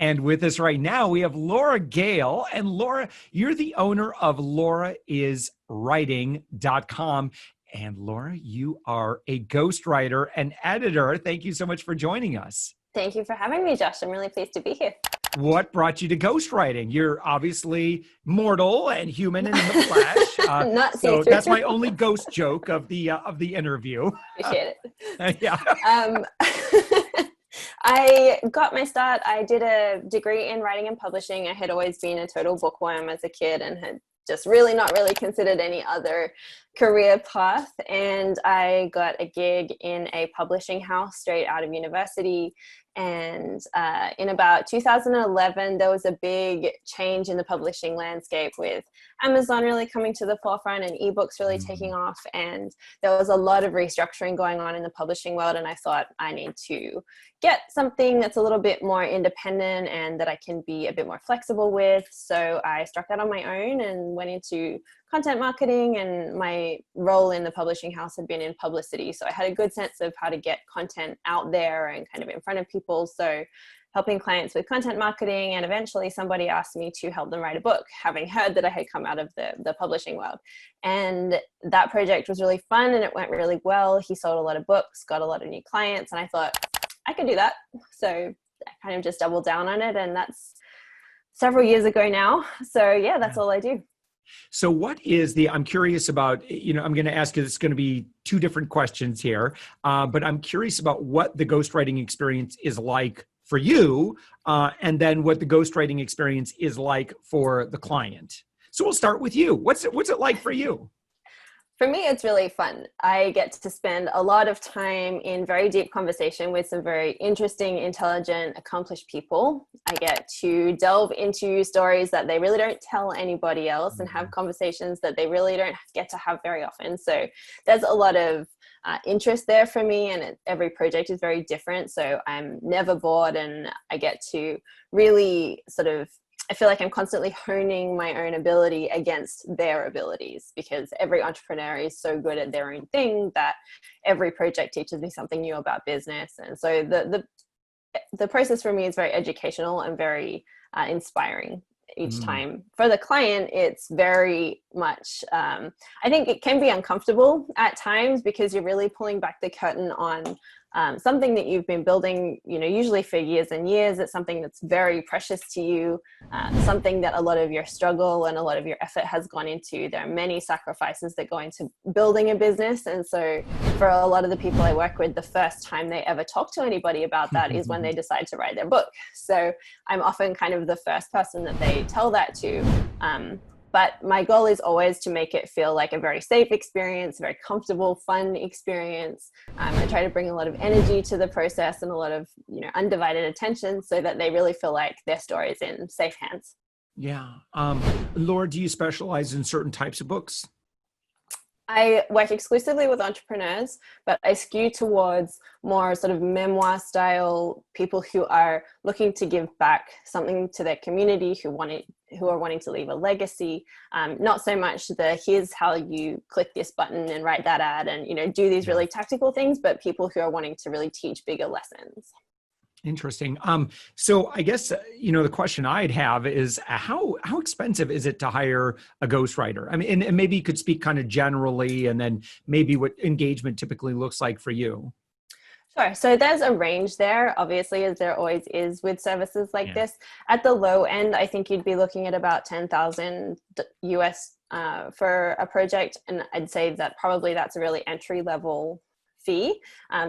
And with us right now, we have Laura Gale. And Laura, you're the owner of lauraiswriting.com. And Laura, you are a ghostwriter and editor. Thank you so much for joining us. Thank you for having me, Josh. I'm really pleased to be here. What brought you to ghostwriting? You're obviously mortal and human and in the flesh. So that's my only ghost joke of the interview. Appreciate it. Yeah. I got my start. I did a degree in writing and publishing. I had always been a total bookworm as a kid and had just not really considered any other career path. And I got a gig in a publishing house straight out of university. And in about 2011, there was a big change in the publishing landscape with Amazon really coming to the forefront and ebooks really taking off. And there was a lot of restructuring going on in the publishing world. And I thought I need to get something that's a little bit more independent and that I can be a bit more flexible with. So I struck out on my own and went into content marketing, and my role in the publishing house had been in publicity. So I had a good sense of how to get content out there and kind of in front of people. So helping clients with content marketing, and eventually somebody asked me to help them write a book, having heard that I had come out of the publishing world. And that project was really fun and it went really well. He sold a lot of books, got a lot of new clients, and I thought I could do that. So I kind of just doubled down on it, and that's several years ago now. So yeah, that's all I do. So what is I'm curious about, I'm going to ask you, it's going to be two different questions here, but I'm curious about what the ghostwriting experience is like for you, and then what the ghostwriting experience is like for the client. So we'll start with you. What's it like for you? For me, it's really fun. I get to spend a lot of time in very deep conversation with some very interesting, intelligent, accomplished people. I get to delve into stories that they really don't tell anybody else and have conversations that they really don't get to have very often. So there's a lot of interest there for me, and every project is very different. So I'm never bored, and I get to really I feel like I'm constantly honing my own ability against their abilities, because every entrepreneur is so good at their own thing that every project teaches me something new about business. And so the process for me is very educational and very inspiring each time. For the client, it's very much, I think it can be uncomfortable at times, because you're really pulling back the curtain on something that you've been building, usually for years and years. It's something that's very precious to you, something that a lot of your struggle and a lot of your effort has gone into. There are many sacrifices that go into building a business. And so for a lot of the people I work with, the first time they ever talk to anybody about that is when they decide to write their book. So I'm often kind of the first person that they tell that to. But my goal is always to make it feel like a very safe experience, very comfortable, fun experience. I try to bring a lot of energy to the process and a lot of, undivided attention, so that they really feel like their story is in safe hands. Yeah. Laura, do you specialize in certain types of books? I work exclusively with entrepreneurs, but I skew towards more sort of memoir style people who are looking to give back something to their community, who are wanting to leave a legacy. Not so much here's how you click this button and write that ad and, do these really tactical things, but people who are wanting to really teach bigger lessons. Interesting. So I guess, the question I'd have is how expensive is it to hire a ghostwriter? I mean, and maybe you could speak kind of generally, and then maybe what engagement typically looks like for you. Sure. So there's a range there, obviously, as there always is with services like this. At the low end, I think you'd be looking at about $10,000 US for a project. And I'd say that probably that's a really entry level fee.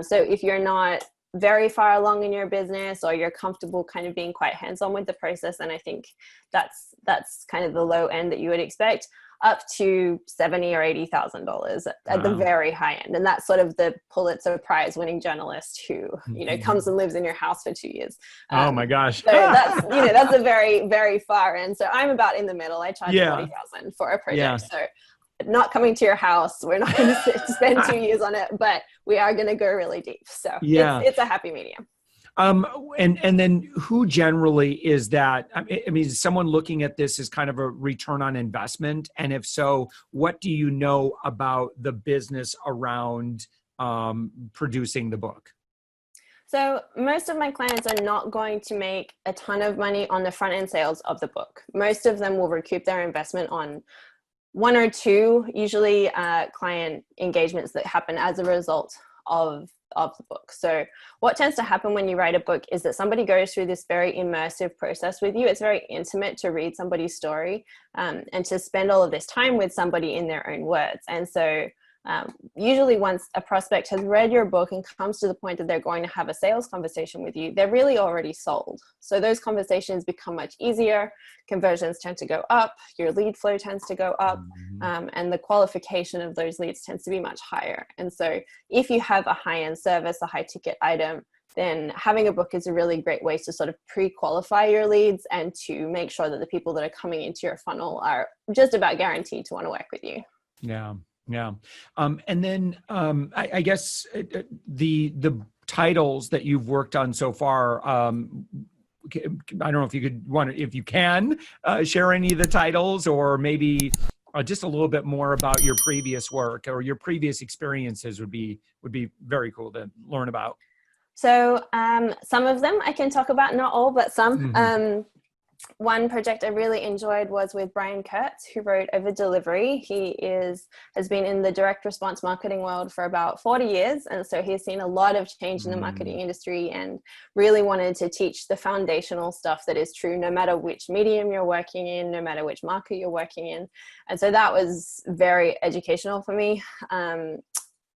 So if you're not very far along in your business, or you're comfortable kind of being quite hands-on with the process, and I think that's kind of the low end that you would expect, up to $70,000 or $80,000 at the very high end. And that's sort of the Pulitzer Prize winning journalist who, comes and lives in your house for 2 years. Oh my gosh. So that's, that's a very, very far end. So I'm about in the middle. I charge $40,000 for a project. So not coming to your house, we're not going to spend 2 years on it, but we are going to go really deep. So it's a happy medium. And then who generally is that? I mean, is someone looking at this as kind of a return on investment? And if so, what do you know about the business around producing the book? So most of my clients are not going to make a ton of money on the front end sales of the book. Most of them will recoup their investment on one or two, usually client engagements that happen as a result of the book. So what tends to happen when you write a book is that somebody goes through this very immersive process with you. It's very intimate to read somebody's story and to spend all of this time with somebody in their own words. And so usually once a prospect has read your book and comes to the point that they're going to have a sales conversation with you, they're really already sold. So those conversations become much easier. Conversions tend to go up, your lead flow tends to go up, and the qualification of those leads tends to be much higher. And so if you have a high-end service, a high-ticket item, then having a book is a really great way to sort of pre-qualify your leads and to make sure that the people that are coming into your funnel are just about guaranteed to want to work with you. Yeah. Yeah. And then I guess the titles that you've worked on so far, I don't know if if you can share any of the titles, or maybe just a little bit more about your previous work or your previous experiences would be very cool to learn about. So some of them I can talk about, not all, but some. One project I really enjoyed was with Brian Kurtz, who wrote Over Delivery. He has been in the direct response marketing world for about 40 years. And so he's seen a lot of change in the marketing industry and really wanted to teach the foundational stuff that is true, no matter which medium you're working in, no matter which market you're working in. And so that was very educational for me.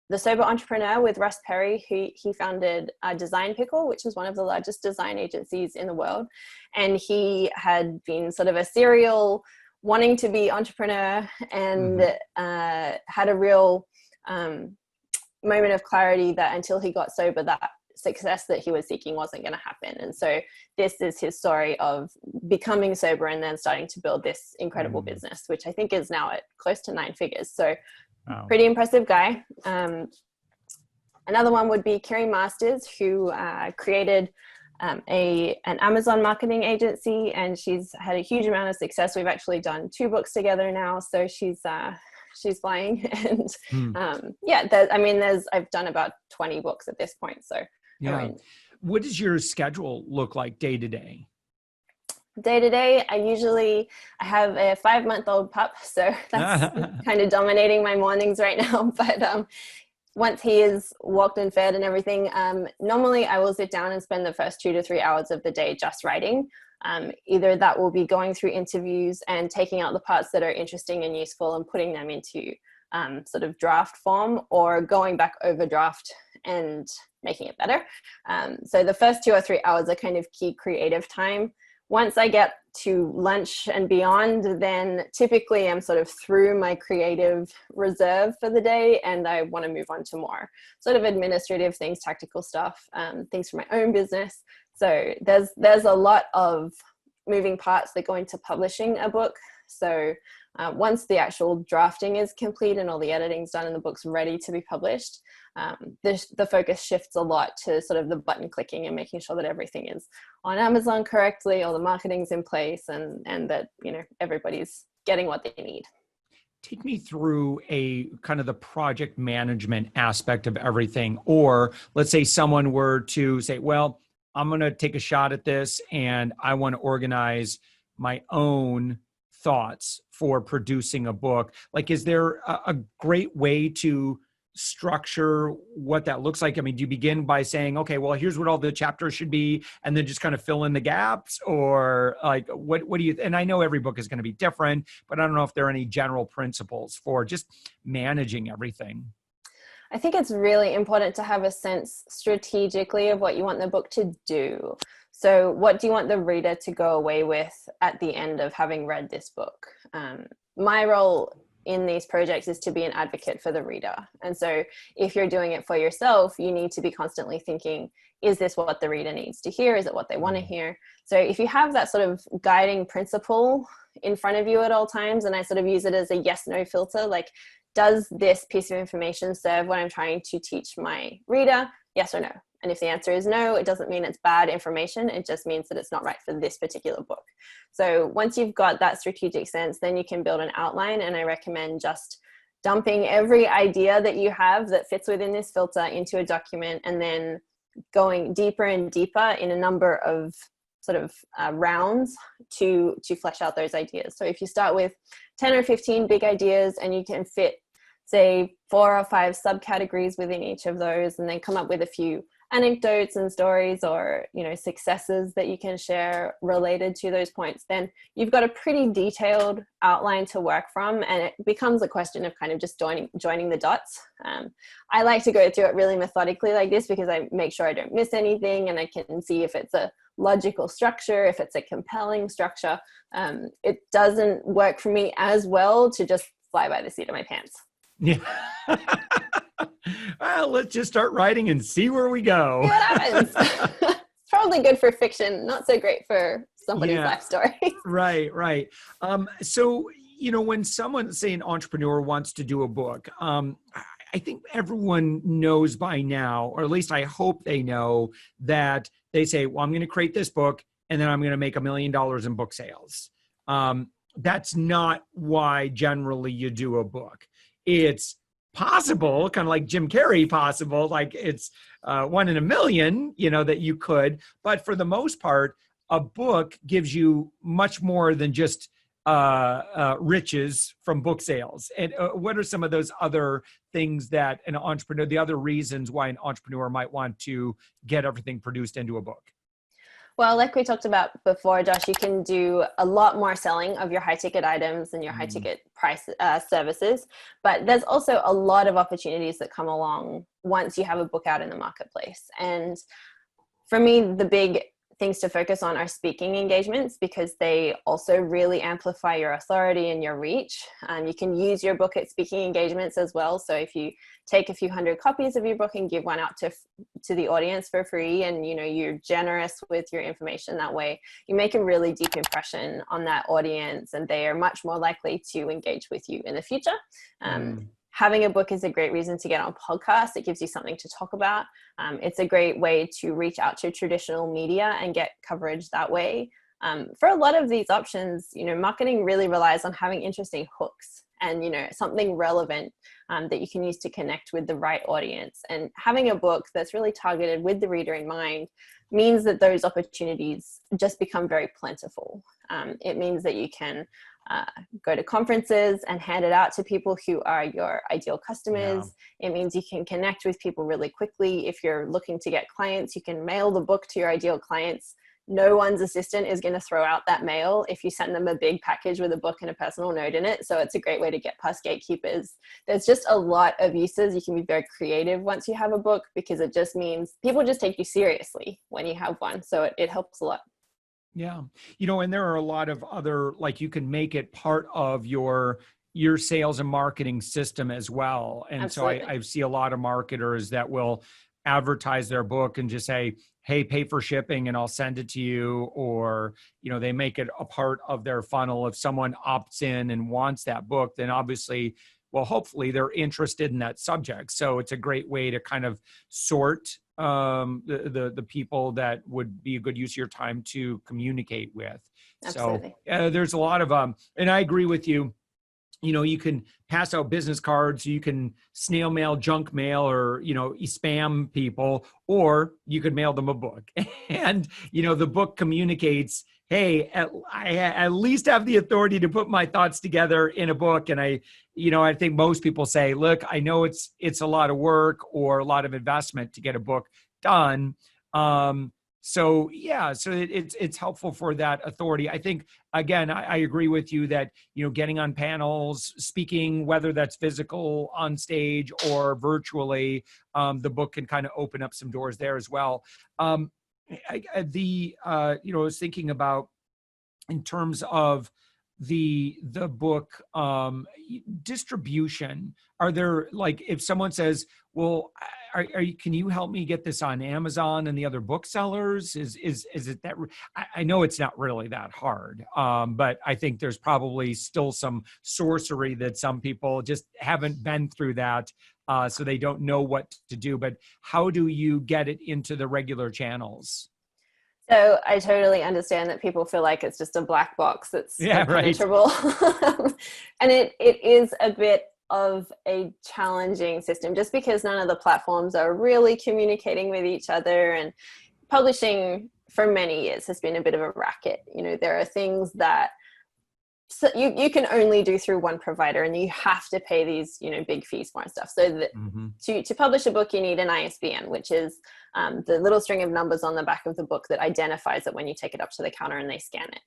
The Sober Entrepreneur with Russ Perry, he founded Design Pickle, which is one of the largest design agencies in the world. And he had been sort of a serial wanting to be entrepreneur and had a real moment of clarity that until he got sober, that success that he was seeking wasn't going to happen. And so this is his story of becoming sober and then starting to build this incredible business, which I think is now at close to 9 figures. So pretty impressive guy. Another one would be Kerry Masters, who created an Amazon marketing agency, and she's had a huge amount of success. We've actually done 2 books together now, so she's flying. And I've done about 20 books at this point. So yeah. What does your schedule look like day to day? Day to day, I have a 5-month-old pup, so that's kind of dominating my mornings right now. But once he is walked and fed and everything, normally I will sit down and spend the first 2 to 3 hours of the day just writing. Either that will be going through interviews and taking out the parts that are interesting and useful and putting them into sort of draft form, or going back over draft and making it better. So the first 2 or 3 hours are kind of key creative time. Once I get to lunch and beyond, then typically I'm sort of through my creative reserve for the day, and I want to move on to more sort of administrative things, tactical stuff, things for my own business. So there's a lot of moving parts that go into publishing a book. So once the actual drafting is complete and all the editing's done and the book's ready to be published, the focus shifts a lot to sort of the button clicking and making sure that everything is on Amazon correctly, all the marketing's in place, and that, everybody's getting what they need. Take me through a kind of the project management aspect of everything. Or let's say someone were to say, well, I'm going to take a shot at this and I want to organize my own thoughts for producing a book. Like, is there a great way to structure what that looks like? I mean, do you begin by saying, okay, well, here's what all the chapters should be, and then just kind of fill in the gaps? Or like, what do you, and I know every book is going to be different, but I don't know if there are any general principles for just managing everything. I think it's really important to have a sense strategically of what you want the book to do. So what do you want the reader to go away with at the end of having read this book? My role in these projects is to be an advocate for the reader. And so if you're doing it for yourself, you need to be constantly thinking, is this what the reader needs to hear? Is it what they want to hear? So if you have that sort of guiding principle in front of you at all times, and I sort of use it as a yes-no filter, like, does this piece of information serve what I'm trying to teach my reader? Yes or no? And if the answer is no, it doesn't mean it's bad information. It just means that it's not right for this particular book. So once you've got that strategic sense, then you can build an outline. And I recommend just dumping every idea that you have that fits within this filter into a document, and then going deeper and deeper in a number of sort of rounds to flesh out those ideas. So if you start with 10 or 15 big ideas and you can fit, say, 4 or 5 subcategories within each of those, and then come up with a few anecdotes and stories or, you know, successes that you can share related to those points, then you've got a pretty detailed outline to work from, and it becomes a question of kind of just joining the dots. I like to go through it really methodically like this because I make sure I don't miss anything, and I can see if it's a logical structure, if it's a compelling structure. It doesn't work for me as well to just fly by the seat of my pants. Yeah. Well, let's just start writing and see where we go. See what happens. It's probably good for fiction, not so great for somebody's life story. Right. So, you know, when someone, say an entrepreneur, wants to do a book, I think everyone knows by now, or at least I hope they know, that they say, well, I'm going to create this book and then I'm going to make $1 million in book sales. That's not why generally you do a book. It's possible, kind of like Jim Carrey possible, like it's 1 in a million, you know, that you could. But for the most part, a book gives you much more than just riches from book sales. And what are some of those other things that an entrepreneur, the other reasons why an entrepreneur might want to get everything produced into a book? Well, like we talked about before, Josh, you can do a lot more selling of your high ticket items and your high ticket price services, but there's also a lot of opportunities that come along once you have a book out in the marketplace. And for me, the big things to focus on are speaking engagements, because they also really amplify your authority and your reach. You can use your book at speaking engagements as well. So if you take a few hundred copies of your book and give one out to the audience for free, and you know, you're generous with your information that way, you make a really deep impression on that audience, and they are much more likely to engage with you in the future. Having a book is a great reason to get on podcasts. It gives you something to talk about. It's a great way to reach out to traditional media and get coverage that way. For a lot of these options, you know, marketing really relies on having interesting hooks and, you know, something relevant that you can use to connect with the right audience. And having a book that's really targeted with the reader in mind means that those opportunities just become very plentiful. It means that you can go to conferences and hand it out to people who are your ideal customers. Yeah. It means you can connect with people really quickly. If you're looking to get clients, you can mail the book to your ideal clients. No one's assistant is going to throw out that mail if you send them a big package with a book and a personal note in it. So it's a great way to get past gatekeepers. There's just a lot of uses. You can be very creative once you have a book, because it just means people just take you seriously when you have one. So it helps a lot. Yeah. You know, and there are a lot of other, like, you can make it part of your sales and marketing system as well. And Absolutely. So I see a lot of marketers that will advertise their book and just say, hey, pay for shipping and I'll send it to you. Or, you know, they make it a part of their funnel. If someone opts in and wants that book, then obviously, well, hopefully they're interested in that subject. So it's a great way to kind of sort the people that would be a good use of your time to communicate with. Absolutely. So there's a lot of, and I agree with you. You know, you can pass out business cards, you can snail mail, junk mail, or, you know, spam people, or you could mail them a book. And, you know, the book communicates, hey, I at least have the authority to put my thoughts together in a book. And I think most people say, look, I know it's a lot of work or a lot of investment to get a book done. So it's helpful for that authority. I think, again, I agree with you that, you know, getting on panels, speaking, whether that's physical on stage or virtually, the book can kind of open up some doors there as well. I was thinking about, in terms of the book distribution, are there, like, if someone says, well, can you help me get this on Amazon and the other booksellers? Is it that? I know it's not really that hard, but I think there's probably still some sorcery that some people just haven't been through that, so they don't know what to do. But how do you get it into the regular channels? So I totally understand that people feel like it's just a black box that's impenetrable. Right. And it is a bit of a challenging system, just because none of the platforms are really communicating with each other, and publishing for many years has been a bit of a racket. You know, there are things that you can only do through one provider, and you have to pay these, you know, big fees for and stuff. So that to publish a book, you need an ISBN, which is the little string of numbers on the back of the book that identifies it when you take it up to the counter and they scan it.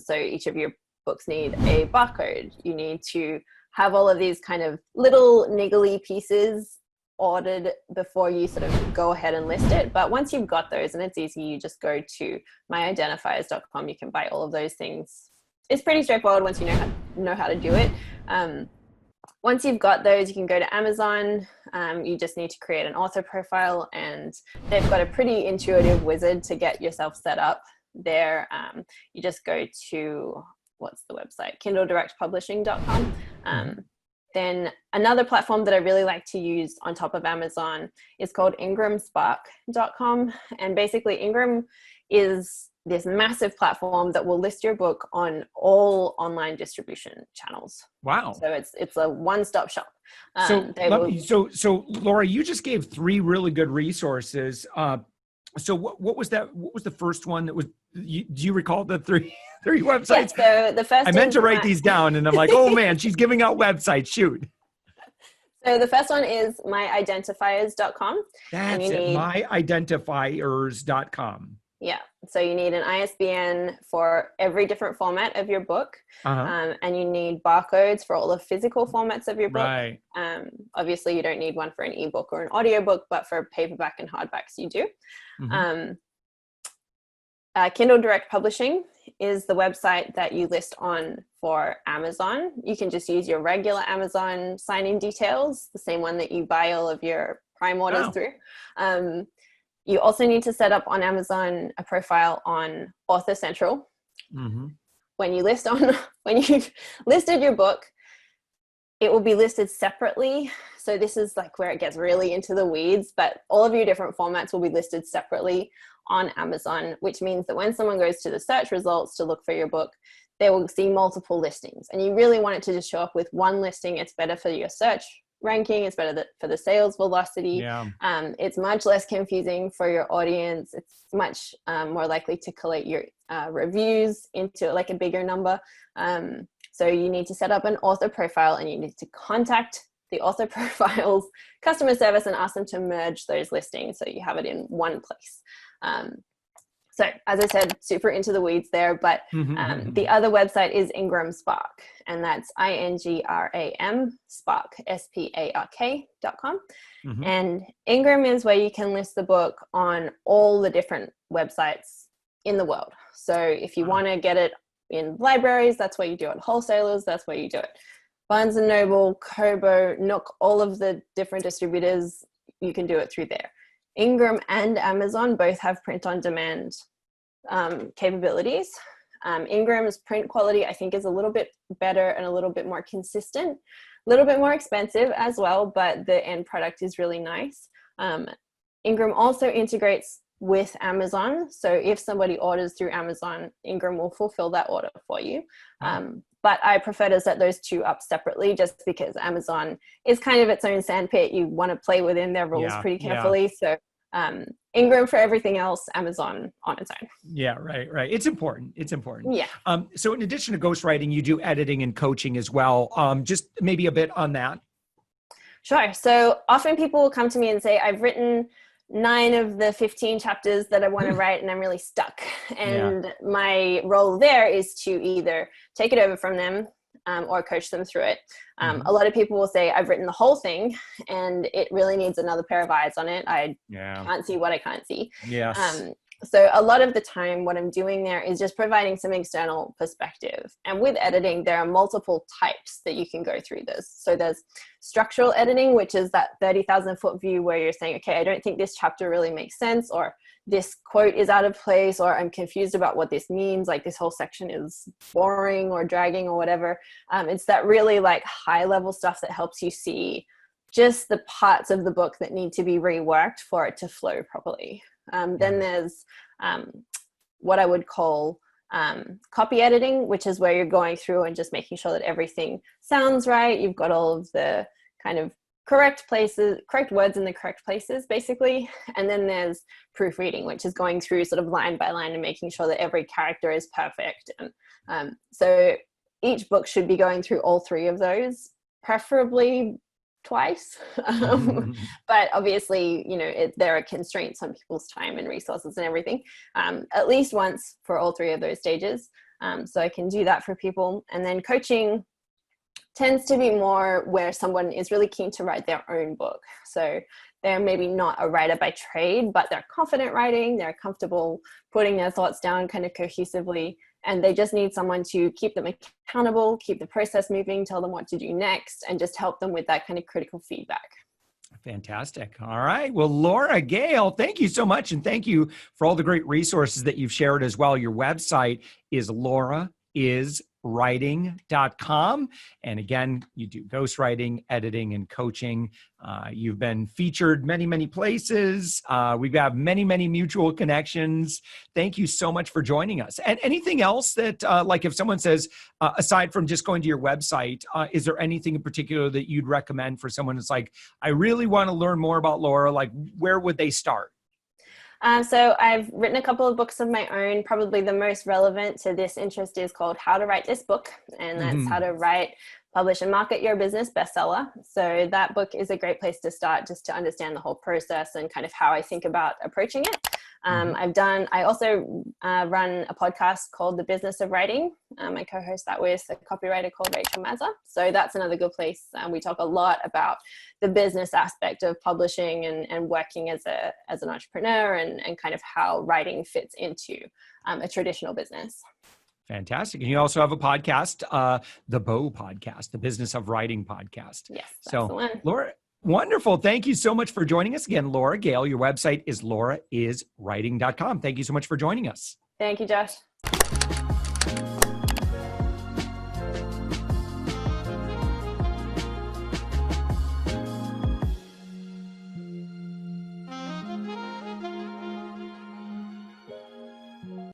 So each of your books need a barcode. You need to have all of these kind of little niggly pieces ordered before you sort of go ahead and list it. But once you've got those, and it's easy, you just go to myidentifiers.com. You can buy all of those things. It's pretty straightforward once you know how to do it. Once you've got those, you can go to Amazon. You just need to create an author profile, and they've got a pretty intuitive wizard to get yourself set up there. You just go to, what's the website? KindleDirectPublishing.com. Then another platform that I really like to use on top of Amazon is called IngramSpark.com. And basically Ingram is this massive platform that will list your book on all online distribution channels. Wow. So it's a one-stop shop. So Laura, you just gave 3 really good resources. So what was that? What was the first one that was, do you recall the three websites? Yes, so the first, I meant to write these down, and I'm like, oh man, she's giving out websites. Shoot. So the first one is myidentifiers.com. That's it, myidentifiers.com. Yeah. So you need an ISBN for every different format of your book. And you need barcodes for all the physical formats of your book. Right. Obviously, you don't need one for an ebook or an audiobook, but for paperback and hardbacks, you do. Kindle Direct Publishing is the website that you list on for Amazon. You can just use your regular Amazon sign-in details, the same one that you buy all of your Prime orders through. You also need to set up on Amazon a profile on Author Central. When you've listed your book, it will be listed separately. So this is like where it gets really into the weeds, but all of your different formats will be listed separately on Amazon, which means that when someone goes to the search results to look for your book, they will see multiple listings. And you really want it to just show up with one listing. It's better for your search ranking. It's better for the sales velocity. It's much less confusing for your audience. It's much more likely to collate your reviews into like a bigger number. So you need to set up an author profile, and you need to contact the author profile's customer service and ask them to merge those listings so you have it in one place. So as I said, super into the weeds there, but the other website is Ingram Spark, and that's INGRAM Spark, SPARK.com. And Ingram is where you can list the book on all the different websites in the world. So if you want to get it in libraries, that's where you do it. Wholesalers, that's where you do it. Barnes & Noble, Kobo, Nook, all of the different distributors, you can do it through there. Ingram and Amazon both have print-on-demand capabilities. Ingram's print quality, I think, is a little bit better and a little bit more consistent, a little bit more expensive as well, but the end product is really nice. Ingram also integrates with Amazon. So if somebody orders through Amazon, Ingram will fulfill that order for you. But I prefer to set those two up separately, just because Amazon is kind of its own sandpit. You want to play within their rules pretty carefully. So Ingram for everything else, Amazon on its own. Yeah, right. It's important. Yeah. So in addition to ghostwriting, you do editing and coaching as well. Just maybe a bit on that. Sure. So often people will come to me and say, I've written 9 of the 15 chapters that I want to write, and I'm really stuck. And my role there is to either take it over from them or coach them through it. A lot of people will say, I've written the whole thing and it really needs another pair of eyes on it. I can't see what I can't see. So a lot of the time what I'm doing there is just providing some external perspective. And with editing, there are multiple types that you can go through this. So there's structural editing, which is that 30,000 foot view where you're saying, okay, I don't think this chapter really makes sense, or this quote is out of place, or I'm confused about what this means. Like this whole section is boring or dragging or whatever. It's that really like high level stuff that helps you see just the parts of the book that need to be reworked for it to flow properly. Then there's what I would call copy editing, which is where you're going through and just making sure that everything sounds right. You've got all of the kind of correct words in the correct places, basically. And then there's proofreading, which is going through sort of line by line and making sure that every character is perfect. And so each book should be going through all three of those, preferably twice. But obviously, there are constraints on people's time and resources and everything, at least once for all three of those stages. So I can do that for people. And then coaching tends to be more where someone is really keen to write their own book. So they're maybe not a writer by trade, but they're confident writing, they're comfortable putting their thoughts down kind of cohesively, and they just need someone to keep them accountable, keep the process moving, tell them what to do next, and just help them with that kind of critical feedback. Fantastic. All right. Well, Laura Gale, thank you so much. And thank you for all the great resources that you've shared as well. Your website is lauraiswriting.com. And again, you do ghostwriting, editing, and coaching. You've been featured many places. We've got many mutual connections. Thank you so much for joining us. And anything else that, like if someone says, aside from just going to your website, is there anything in particular that you'd recommend for someone that's like, I really want to learn more about Laura? Like, where would they start? So I've written a couple of books of my own. Probably the most relevant to this interest is called How to Write This Book. And that's how to write, publish, and market your business bestseller. So that book is a great place to start, just to understand the whole process and kind of how I think about approaching it. I also run a podcast called The Business of Writing. I co-host that with a copywriter called Rachel Mazza. So that's another good place. We talk a lot about the business aspect of publishing and working as an entrepreneur and kind of how writing fits into a traditional business. Fantastic. And you also have a podcast, the Bo Podcast, the Business of Writing podcast. Yes, that's the one. Laura, wonderful. Thank you so much for joining us again, Laura Gale. Your website is lauraiswriting.com. Thank you so much for joining us. Thank you, Josh.